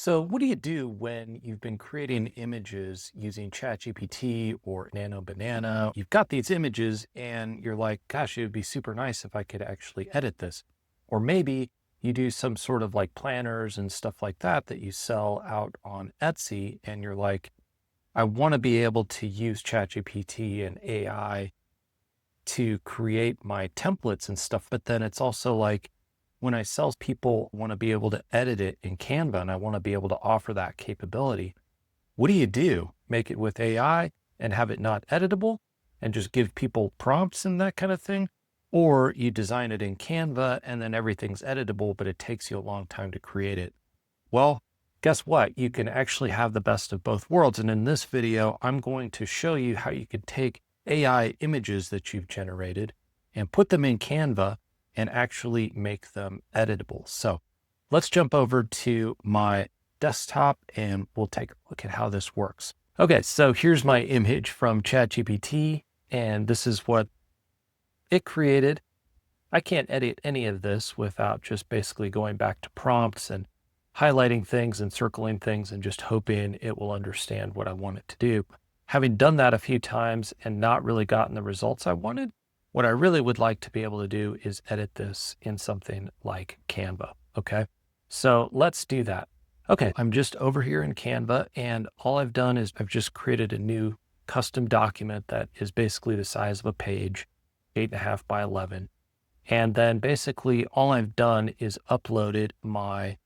So what do you do when you've been creating images using ChatGPT or Nano Banana? You've got these images and you're like, gosh, it would be super nice if I could actually edit this. Or maybe you do some sort of like planners and stuff like that that you sell out on Etsy and you're like, I want to be able to use ChatGPT and AI to create my templates and stuff. But then it's also like when I sell, people want to be able to edit it in Canva and I want to be able to offer that capability. What do you do? Make it with AI and have it not editable and just give people prompts and that kind of thing? Or you design it in Canva and then everything's editable, but it takes you a long time to create it. Well, guess what? You can actually have the best of both worlds. And in this video, I'm going to show you how you can take AI images that you've generated and put them in Canva and actually make them editable. So let's jump over to my desktop and we'll take a look at how this works. Okay, so here's my image from ChatGPT, and this is what it created. I can't edit any of this without just basically going back to prompts and highlighting things and circling things and just hoping it will understand what I want it to do. Having done that a few times and not really gotten the results I wanted, what I really would like to be able to do is edit this in something like Canva. Okay, so let's do that. Okay, I'm just over here in Canva, and all I've done is I've just created a new custom document that is basically the size of a page, 8.5 by 11. And then basically all I've done is uploaded my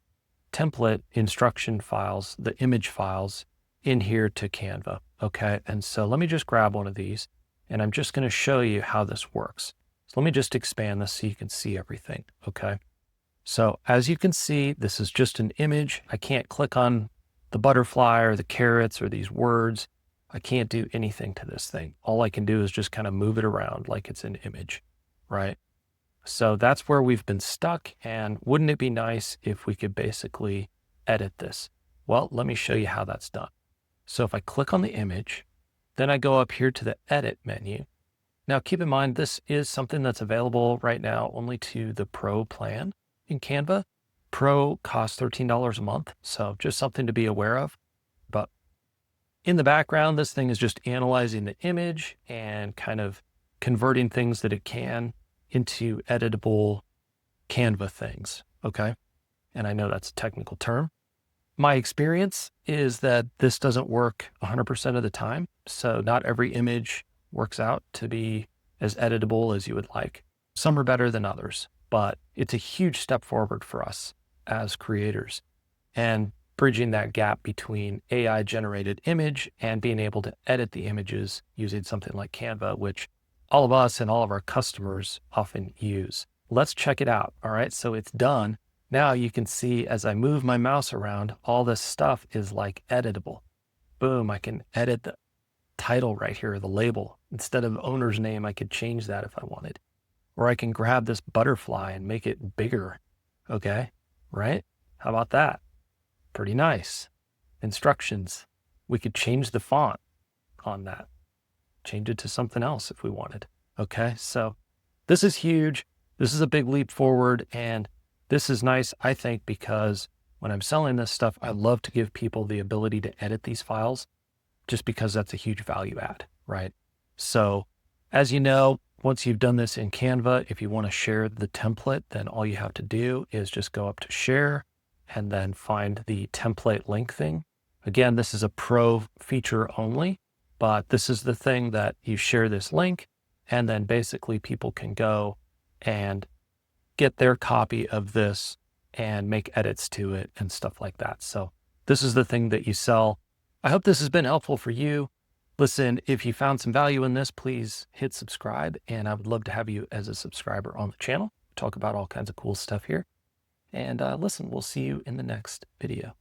template instruction files, the image files in here to Canva. Okay, and so let me just grab one of these and I'm just going to show you how this works. So let me just expand this so you can see everything. Okay, so as you can see, this is just an image. I can't click on the butterfly or the carrots or these words. I can't do anything to this thing. All I can do is just kind of move it around like it's an image, right? So that's where we've been stuck. And wouldn't it be nice if we could basically edit this? Well, let me show you how that's done. So if I click on the image, then I go up here to the edit menu. Now keep in mind, this is something that's available right now only to the Pro plan in Canva. Pro costs $13 a month. So just something to be aware of. But in the background, this thing is just analyzing the image and kind of converting things that it can into editable Canva things, okay? And I know that's a technical term. My experience is that this doesn't work 100% of the time. So not every image works out to be as editable as you would like. Some are better than others, but it's a huge step forward for us as creators and bridging that gap between AI generated image and being able to edit the images using something like Canva, which all of us and all of our customers often use. Let's check it out. All right, so it's done. Now you can see as I move my mouse around, all this stuff is like editable. Boom, I can edit the title right here, the label. Instead of owner's name, I could change that if I wanted. Or I can grab this butterfly and make it bigger. Okay, right? How about that? Pretty nice. Instructions. We could change the font on that. Change it to something else if we wanted. Okay, so this is huge. This is a big leap forward. And this is nice, I think, because when I'm selling this stuff, I love to give people the ability to edit these files just because that's a huge value add, right? So as you know, once you've done this in Canva, if you want to share the template, then all you have to do is just go up to share and then find the template link thing. Again, this is a pro feature only, but this is the thing that you share this link and then basically people can go and get their copy of this and make edits to it and stuff like that. So this is the thing that you sell. I hope this has been helpful for you. Listen, if you found some value in this, please hit subscribe. And I would love to have you as a subscriber on the channel. Talk about all kinds of cool stuff here. And listen, we'll see you in the next video.